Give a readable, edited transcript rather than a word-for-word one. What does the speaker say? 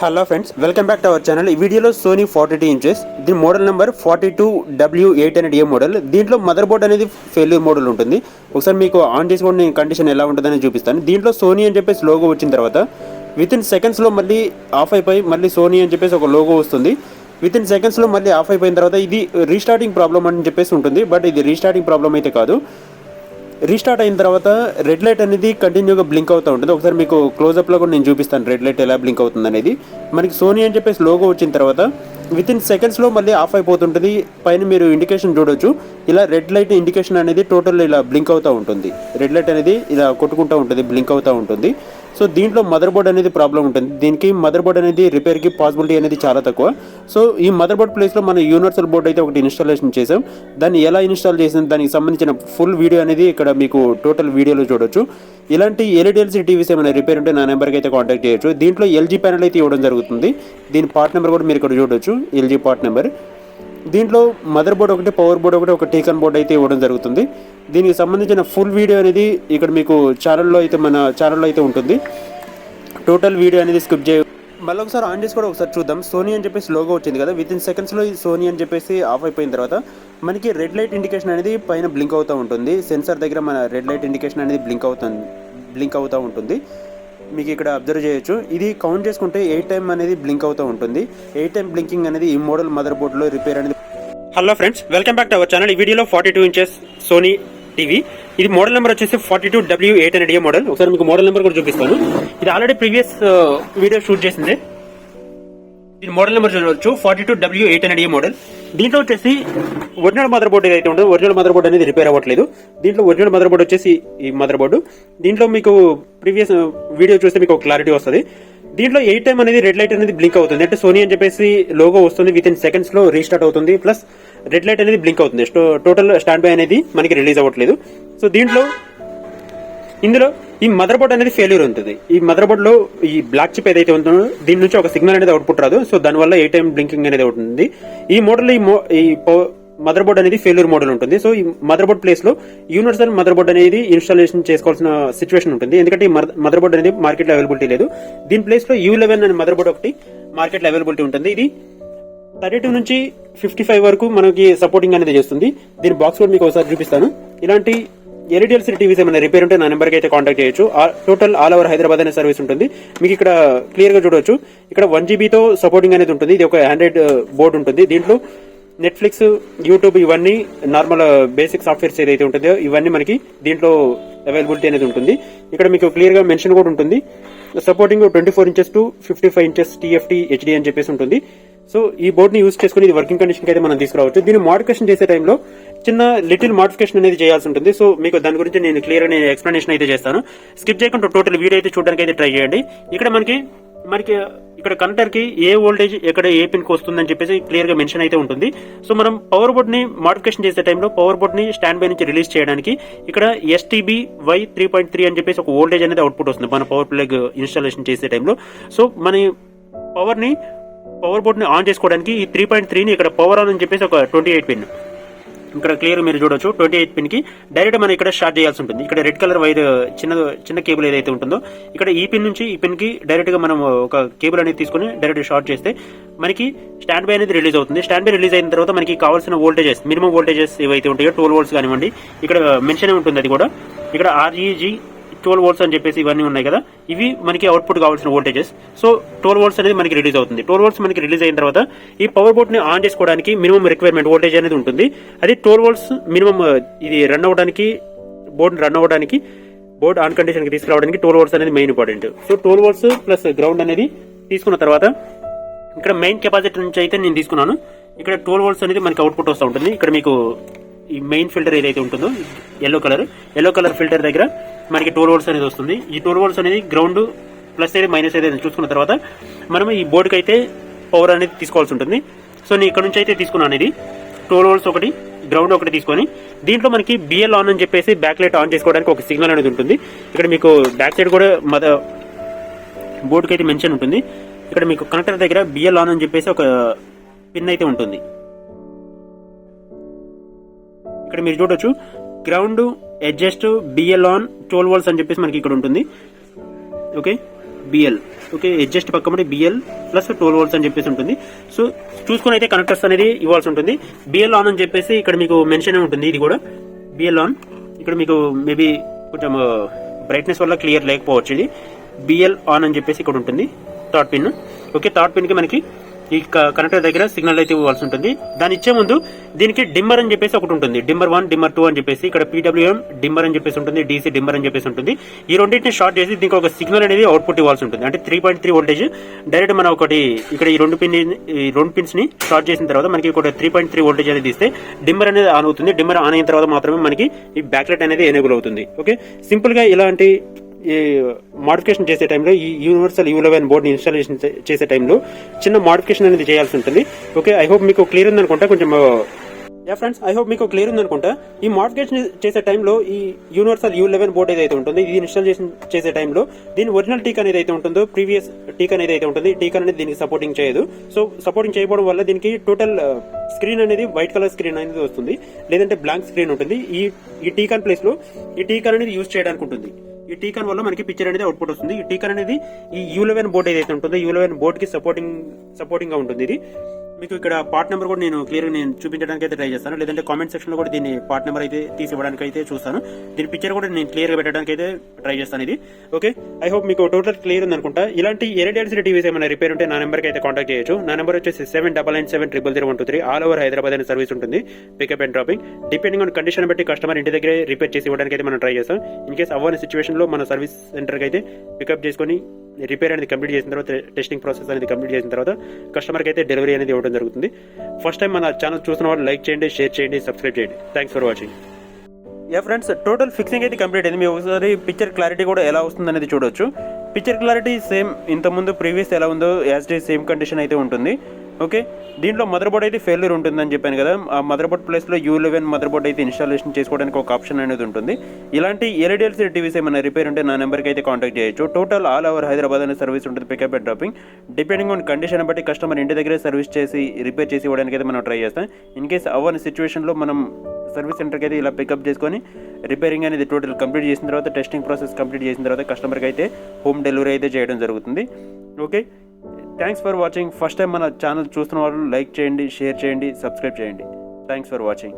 Hello friends, welcome back to our channel. ఈ వీడియోలో Sony 42 inches దీని మోడల్ నెంబర్ 42W8 అనేది ఏ మోడల్. దీంట్లో మదర్ బోర్డ్ అనేది ఫెయిల్యూర్ మోడల్ ఉంటుంది. ఒకసారి మీకు ఆన్ చేసుకోండి, నేను కండిషన్ ఎలా ఉంటుందని చూపిస్తాను. దీంట్లో సోనీ అని చెప్పేసి లోగో వచ్చిన తర్వాత వితిన్ సెకండ్స్లో మళ్ళీ ఆఫ్ అయిపోయి మళ్ళీ సోనీ అని చెప్పేసి ఒక లోగో వస్తుంది. వితిన్ సెకండ్స్లో మళ్ళీ ఆఫ్ అయిపోయిన తర్వాత ఇది రీస్టార్టింగ్ ప్రాబ్లం అని చెప్పేసి ఉంటుంది. బట్ ఇది రీస్టార్టింగ్ ప్రాబ్లం అయితే కాదు. రీస్టార్ట్ అయిన తర్వాత రెడ్ లైట్ అనేది కంటిన్యూగా బ్లింక్ అవుతూ ఉంటుంది. ఒకసారి మీకు క్లోజప్లో కూడా నేను చూపిస్తాను రెడ్ లైట్ ఎలా బ్లింక్ అవుతుంది అనేది. మనకి సోనీ అని చెప్పేసి లోగో వచ్చిన తర్వాత వితిన్ సెకండ్స్లో మళ్ళీ ఆఫ్ అయిపోతుంటుంది. పైన మీరు ఇండికేషన్ చూడొచ్చు. ఇలా రెడ్ లైట్ ఇండికేషన్ అనేది టోటల్ ఇలా బ్లింక్ అవుతూ ఉంటుంది. రెడ్ లైట్ అనేది ఇలా కొట్టుకుంటూ ఉంటుంది, బ్లింక్ అవుతూ ఉంటుంది. సో దీంట్లో మదర్ బోర్డ్ అనేది ప్రాబ్లం ఉంటుంది. దీనికి మదర్ బోర్డ్ అనేది రిపేర్కి పాసిబిలిటీ అనేది చాలా తక్కువ. సో ఈ మదర్ బోర్డ్ ప్లేస్లో మనం యూనివర్సల్ బోర్డ్ అయితే ఒకటి ఇన్స్టాలేషన్ చేసాం. దాన్ని ఎలా ఇన్స్టాల్ చేసాం దానికి సంబంధించిన ఫుల్ వీడియో అనేది ఇక్కడ మీకు టోటల్ వీడియోలో చూడొచ్చు. ఇలాంటి ఎల్ఈడిఎల్సీ టీవీస్ ఏమైనా రిపేర్ ఉంటే నా నెంబర్కి అయితే కాంటాక్ట్ చేయొచ్చు. దీంట్లో ఎల్జీ ప్యానల్ అయితే ఇవ్వడం జరుగుతుంది. దీని పార్ట్ నెంబర్ కూడా మీరు ఇక్కడ చూడొచ్చు, ఎల్జీ పార్ట్ నెంబర్. దీంట్లో మదర్ బోర్డ్ ఒకటి, పవర్ బోర్డ్ ఒకటి, ఒక టీకన్ బోర్డ్ అయితే ఇవ్వడం జరుగుతుంది. దీనికి సంబంధించిన ఫుల్ వీడియో అనేది ఇక్కడ మీకు మన ఛానల్లో అయితే ఉంటుంది. టోటల్ వీడియో అనేది స్కిప్ చేయ మళ్ళీ ఒకసారి ఆన్ చేసి కూడా ఒకసారి చూద్దాం. సోనీ అని చెప్పేసి లోగో వచ్చింది కదా, వితిన్ సెకండ్స్లో ఈ సోనీ అని చెప్పేసి ఆఫ్ అయిపోయిన తర్వాత మనకి రెడ్ లైట్ ఇండికేషన్ అనేది పైన బ్లింక్ అవుతూ ఉంటుంది. సెన్సార్ దగ్గర మన రెడ్ లైట్ ఇండికేషన్ అనేది బ్లింక్ అవుతూ ఉంటుంది. మీకు ఇక్కడ అబ్జర్వ్ చేయొచ్చు. ఇది కౌంట్ చేసుకుంటే 8 టైం అనేది బ్లింక్ అవుతూ ఉంటుంది. 8 టైం బ్లింకింగ్ అనేది ఈ మోడల్ మదర్ బోర్డ్లో రిపేర్ అనేది. Hello friends, welcome back to our channel. ఈ వీడియోలో 42 ఇంచెస్ సోనీ టీవీ. ఇది మోడల్ నెంబర్ వచ్చేసి 42W8 అనేది మోడల్. ఒకసారి మీకు మోడల్ నెంబర్ కూడా చూపిస్తాను. ఇది ఆల్రెడీ ప్రీవియస్ వీడియో షూట్ చేసింది. ఇది మోడల్ నెంబర్ చూడవచ్చు, 42W8 అనేది మోడల్. దీంట్లో వచ్చేసి ఒరిజినల్ మదర్ బోర్డు ఏదైతే ఉంటుందో ఒరిజినల్ మదర్ బోర్డు అనేది రిపేర్ అవ్వట్లేదు. దీంట్లో ఒరిజినల్ మదర్ బోర్డు వచ్చేసి ఈ మదర్ బోర్డు. దీంట్లో మీకు ప్రీవియస్ వీడియో చూస్తే మీకు క్లారిటీ వస్తుంది. దీంట్లో 8 టైం అనేది రెడ్ లైట్ అనేది బ్లింక్ అవుతుంది. అంటే సోనీ అని చెప్పేసి లోగో వస్తుంది, వితిన్ సెకండ్స్ లో రీస్టార్ట్ అవుతుంది. ప్లస్ రెడ్ లైట్ అనేది బ్లింక్ అవుతుంది. టోటల్ స్టాండ్ బై అనేది మనకి రిలీజ్ అవ్వట్లేదు. సో ఇందులో ఈ మదర్ బోర్డ్ అనేది ఫెయిల్యూర్ ఉంటుంది. ఈ మదర్ బోర్డ్ లో ఈ బ్లాక్ చిప్ ఏదైతే ఉందో దీని నుంచి ఒక సిగ్నల్ అనేది అవుట్పుట్ రాదు. సో దానివల్ల 8 టైం బ్లింకింగ్ అనేది అవుతుంది. ఈ మోడల్ ఈ మదర్ బోర్డ్ అనేది ఫెయిల్యూర్ మోడల్ ఉంటుంది. సో ఈ మదర్ బోర్డ్ ప్లేస్ లో యూనివర్సల్ మదర్ బోర్డ్ అనేది ఇన్స్టాలేషన్ చేసుకోవాల్సిన సిచ్యువేషన్ ఉంటుంది. ఎందుకంటే ఈ మదర్ బోర్డ్ అనేది మార్కెట్ లో అవైలబిలిటీ లేదు. దీని ప్లేస్ లో U11 అనే మదర్ బోర్డ్ ఒకటి మార్కెట్ లో అవైలబిలిటీ ఉంటుంది. ఇది 32 నుంచి 55 వరకు మనకి సపోర్టింగ్ అనేది చేస్తుంది. దీని బాక్స్ కూడా మీకు ఒకసారి చూపిస్తాను. ఇలాంటి ఎల్ఈడిఎల్సీ టీవీస్ ఏమైనా రిపేర్ ఉంటే నా నెంబర్కి అయితే కాంటాక్ట్ చేయొచ్చు. టోటల్ ఆల్ ఓవర్ హైదరాబాద్ అనే సర్వీస్ ఉంటుంది. మీకు ఇక్కడ క్లియర్ గా చూడవచ్చు. ఇక్కడ 1GB సపోర్టింగ్ అనేది ఉంటుంది. ఇది ఒక ఆండ్రాయిడ్ బోర్డు ఉంటుంది. దీంట్లో నెట్ఫ్లిక్స్, యూట్యూబ్ ఇవన్నీ నార్మల్ బేసిక్ సాఫ్ట్వేర్స్ ఏదైతే ఉంటుందో ఇవన్నీ మనకి దీంట్లో అవైలబిలిటీ అనేది ఉంటుంది. ఇక్కడ మీకు క్లియర్ గా మెన్షన్ కూడా ఉంటుంది. Supporting 24 inches to 55 inches TFT HD అని చెప్పేసి ఉంటుంది. సో ఈ బోర్డ్ ని యూజ్ చేసుకుని ఇది వర్కింగ్ కండిషన్ అయితే మనం తీసుకురావచ్చు. దీన్ని మోడిఫికేషన్ చేసే టైంలో చిన్న లిటిల్ మోడిఫికేషన్ అనేది చేయాల్సి ఉంటుంది. సో మీకు దాని గురించి నేను క్లియర్ గా ఎక్స్ప్లెనేషన్ అయితే చేస్తాను. స్కిప్ చేయకుండా టోటల్ వీడియో అయితే చూడడానికి అయితే ట్రై చేయండి. ఇక్కడ మనకి ఇక్కడ కనెక్టర్ కి ఏ వోల్టేజ్ ఎక్కడ ఏ పిన్ కి వస్తుందని చెప్పేసి క్లియర్ గా మెన్షన్ అయితే ఉంటుంది. సో మనం పవర్ బోర్డ్ ని మోడిఫికేషన్ చేసే టైంలో పవర్ బోర్డ్ ని స్టాండ్ బై నుంచి రిలీజ్ చేయడానికి ఇక్కడ STB-Y 3.3 అని చెప్పేసి ఒక వోల్టేజ్ అనేది అవుట్పుట్ వస్తుంది మన పవర్ ప్లగ్ ఇన్స్టాలేషన్ చేసే టైంలో. సో మన పవర్ బోర్డ్ ని ఆన్ చేసుకోవడానికి ఈ 3.3 ని ఇక్కడ పవర్ ఆన్ అని చెప్పేసి ఒక 28 పిన్ ఇక్కడ క్లియర్ మీరు చూడొచ్చు. 28 పిన్ కి డైరెక్ట్ మనం ఇక్కడ స్టార్ట్ చేయాల్సి ఉంటుంది. ఇక్కడ రెడ్ కలర్ వైర్ చిన్న కేబుల్ ఏదైతే ఉంటుందో ఇక్కడ ఈ పిన్ నుంచి ఈ పిన్ కి డైరెక్ట్ గా మనం ఒక కేబుల్ అనేది తీసుకుని డైరెక్ట్ షార్ట్ చేస్తే మనకి స్టాండ్ బై అనేది రిలీజ్ అవుతుంది. స్టాండ్ బై రిలీజ్ అయిన తర్వాత మనకి కావాల్సిన వోల్టేజెస్ మినిమం వోల్టేజెస్ ఏవైతే ఉంటాయో 12 volts కానివ్వండి, ఇక్కడ మెన్షన్ ఉంటుంది. అది కూడా ఇక్కడ REG 12 volts అని చెప్పేసి ఇవన్నీ ఉన్నాయి కదా, ఇవి మనకి అవుట్పుట్ కావాల్సిన వోల్టేజెస్. సో 12 volts అనేది మనకి రిలీజ్ అవుతుంది. 12 volts మనకి రిలీజ్ అయిన తర్వాత ఈ పవర్ బోర్డ్ ని ఆన్ చేసుకోవడానికి మినిమం రిక్వైర్మెంట్ వోల్టేజ్ అనేది ఉంటుంది. అది 12 volts మినిమం. ఇది బోర్డ్ ఆన్ కండిషన్ కి తీసుకురావడానికి 12 volts అనేది main important. So 12 volts plus ground అనేది తీసుకున్న తర్వాత ఇక్కడ మెయిన్ కెపాసిటర్ నుంచి అయితే నేను తీసుకున్నాను. ఇక్కడ 12 volts అనేది మనకి అవుట్పుట్ వస్తూ ఉంటుంది. ఇక్కడ మీకు ఈ మెయిన్ ఫిల్టర్ ఏదైతే ఉంటుందో ఎల్లో కలర్ ఫిల్టర్ దగ్గర మనకి 12 volts అనేది వస్తుంది. ఈ 12 volts అనేది గ్రౌండ్ ప్లస్ అయితే మైనస్ అయితే చూసుకున్న తర్వాత మనం ఈ బోర్డుకి అయితే పవర్ అనేది తీసుకోవాల్సి ఉంటుంది. సో నేను ఇక్కడ నుంచి అయితే తీసుకున్నాను. ఇది 12 volts ఒకటి, గ్రౌండ్ ఒకటి తీసుకొని దీంట్లో మనకి BL ఆన్ అని చెప్పేసి బ్యాక్ లైట్ ఆన్ చేసుకోవడానికి ఒక సిగ్నల్ అనేది ఉంటుంది. ఇక్కడ మీకు బ్యాక్ సైడ్ కూడా బోర్డుకి అయితే మెన్షన్ ఉంటుంది. ఇక్కడ మీకు కనెక్టర్ దగ్గర BL ఆన్ అని చెప్పేసి ఒక పిన్ అయితే ఉంటుంది. ఇక్కడ మీరు చూడొచ్చు ground adjust BL on 12 volts అని చెప్పేసి మనకి ఇక్కడ ఉంటుంది. Okay, BL. ఓకే, అడ్జస్ట్ పక్కన బిఎల్ ప్లస్ 12 volts అని చెప్పేసి ఉంటుంది. సో చూసుకుని అయితే కనెక్టర్స్ అనేది ఇవ్వాల్సి ఉంటుంది. బిఎల్ ఆన్ అని చెప్పేసి ఇక్కడ మీకు మెన్షన్ ఉంటుంది. ఇది కూడా బిఎల్ ఆన్. ఇక్కడ మీకు మేబీ కొంచెం బ్రైట్నెస్ వల్ల క్లియర్ లేకపోవచ్చు. ఇది బిఎల్ ఆన్ అని చెప్పేసి ఇక్కడ ఉంటుంది. Third pin. Okay, third pin కి మనకి ఈ కనెక్టర్ దగ్గర సిగ్నల్ అయితే ఇవ్వాల్సి ఉంటుంది. దాని ఇచ్చే ముందు దీనికి డిమ్మర్ అని చెప్పేసి ఒకటి ఉంటుంది. డిమ్మర్ 1, డిమ్మర్ 2 అని చెప్పేసి ఇక్కడ PWM డిమ్మర్ అని చెప్పేసి ఉంటుంది, DC డిమ్మర్ అని చెప్పేసి ఉంటుంది. ఈ రెండింటిని షార్ట్ చేసి దీనికి ఒక సిగ్నల్ అనేది అవుట్పుట్ ఇవ్వాల్సి ఉంటుంది. అంటే 3.3 వోల్టేజ్ డైరెక్ట్ మనం ఒకటి ఇక్కడ ఈ రెండు పిన్స్ ని షార్ట్ చేసిన తర్వాత మనకి ఒక 3.3 వోల్టేజ్ అనేది ఇస్తే డిమ్మర్ అనేది ఆన్ అవుతుంది. డిమ్మర్ ఆన్ అయిన తర్వాత మాత్రమే మనకి ఈ బ్యాక్ లైట్ అనేది ఎనేబుల్ అవుతుంది. ఓకే, సింపుల్ గా ఇలాంటి ఈ మోడిఫికేషన్ చేసే టైంలో ఈ యూనివర్సల్ U11 బోర్డ్ని ఇన్స్టాలేషన్ చేసే టైంలో చిన్న మోడిఫికేషన్ అనేది చేయాల్సి ఉంటుంది. ఓకే, ఐ హోప్ మీకు క్లియర్ ఉందనుకుంటా. కొంచెం ఫ్రెండ్స్, ఐ హోప్ మీకు క్లియర్ ఉందనుకుంటా. ఈ మోడిఫికేషన్ చేసే టైంలో ఈ యూనివర్సల్ U11 బోర్డ్ ఏదైతే ఉంటుందో ఇది ఇన్స్టాలేషన్ చేసే టైంలో దీని ఒరిజినల్ టీక్ అనేది అయితే ఉంటుందో, ప్రీవియస్ టీక్ అనేది అయితే ఉంటుంది, టీక్ అనేది దీనికి సపోర్టింగ్ చేయదు. సో సపోర్టింగ్ చేయకపోవడం వల్ల దీనికి టోటల్ స్క్రీన్ అనేది వైట్ కలర్ స్క్రీన్ అనేది వస్తుంది, లేదంటే బ్లాంక్ స్క్రీన్ ఉంటుంది. ఈ టీకాన్ ప్లేస్ లో ఈ టీకాన్ అనేది యూజ్ చేయడానికి ఉంటుంది. ఈ టీకాన్ వల్ల మనకి పిక్చర్ అనేది అవుట్పుట్ వస్తుంది. ఈ టీకాన్ అనేది ఈ U11 బోర్డ్ ఏదైతే ఉంటుందో U11 బోర్డ్ కి సపోర్టింగ్ గా ఉంటుంది. ఇది మీకు ఇక్కడ పార్ట్ నెంబర్ కూడా నేను క్లియర్ నేను చూపించడానికి అయితే ట్రై చేస్తాను, లేదంటే కామెంట్ సెక్షన్ లో కూడా దీన్ని పార్ట్ నెంబర్ అయితే తీసి ఇవ్వడానికి అయితే చూస్తాను. దీని పిక్చర్ కూడా నేను క్లియర్ గా పెట్టడానికి అయితే ట్రై చేస్తాను. ఇది ఓకే, ఐ హోప్ మీకు టోటల్ క్లియర్ ఉంది అనుకుంటా. ఇలాంటి ఎల్ఈడి టీవీస్ ఏమైనా రిపేర్ ఉంటే నా నెంబర్ కి అయితే కాంటాక్ట్ చేయొచ్చు. నా నెంబర్ వచ్చేసి 7997000123. ఆల్ ఓవర్ హైదరాబాద్ అనే సర్వీస్ ఉంటుంది, pickup and dropping. Depending on condition బట్టి కస్టమర్ ఇంటి దగ్గరే రిపేర్ చేసి ఇవ్వడానికి అయితే మనం ట్రై చేస్తాం. ఇన్ కేసు అవ్వని సిచ్యువేషన్ లో మన సర్వీస్ సెంటర్ కి అయితే పికప్ చేసుకుని రిపేర్ అనేది కంప్లీట్ చేసిన తర్వాత, టెస్టింగ్ ప్రాసెస్ అనేది కంప్లీట్ చేసిన తర్వాత కస్టమర్కి అయితే డెలివరీ అనేది ఇవ్వడం జరుగుతుంది. ఫస్ట్ టైం మన ఛానల్ చూసిన వాళ్ళు లైక్ చేయండి, షేర్ చేయండి, సబ్స్క్రైబ్ చేయండి. Thanks for watching. Friends, total fixing అయితే కంప్లీట్ అయింది. మీరు ఒకసారి పిక్చర్ క్లారిటీ కూడా ఎలా వస్తుంది అనేది చూడొచ్చు. పిక్చర్ క్లారిటీ సేమ్ ఇంతకుముందు ప్రీవియస్ ఎలా ఉందో యాజ్ డే సేమ్ కండిషన్ అయితే ఉంటుంది. ఓకే, దీంట్లో మదర్ బోర్డ్ అయితే ఫెయిల్యూర్ ఉంటుందని చెప్పాను కదా. ఆ మదర్ బోర్డ్ ప్లేస్లో U11 మదర్ బోర్డ్ అయితే ఇన్స్టాలేషన్ చేసుకోవడానికి ఒక ఆప్షన్ అనేది ఉంటుంది. ఇలాంటి ఎల్ఈడి టీవీస్ ఏమైనా రిపేర్ ఉంటే నా నెంబర్కి అయితే కాంటాక్ట్ చేయొచ్చు. టోటల్ ఆల్ ఓవర్ హైదరాబాద్ అనే సర్వీస్ ఉంటుంది, pickup and dropping. Depending on condition బట్టి కస్టమర్ ఇంటి దగ్గరే సర్వీస్ చేసి రిపేర్ చేసి ఇవ్వడానికి అయితే మనం ట్రై చేస్తాం. ఇన్ కేస్ అవ్వని సిచ్యువేషన్లో మనం సర్వీస్ సెంటర్కి అయితే ఇలా పికప్ చేసుకొని రిపేరింగ్ అనేది టోటల్ కంప్లీట్ చేసిన తర్వాత, టెస్టింగ్ ప్రాసెస్ కంప్లీట్ చేసిన తర్వాత కస్టమర్కి అయితే హోమ్ డెలివరీ అయితే చేయడం జరుగుతుంది. Okay, thanks for watching. First time మన ఛానల్ చూస్తున్న వాళ్ళు లైక్ చేయండి, షేర్ చేయండి, సబ్స్క్రైబ్ చేయండి. Thanks for watching.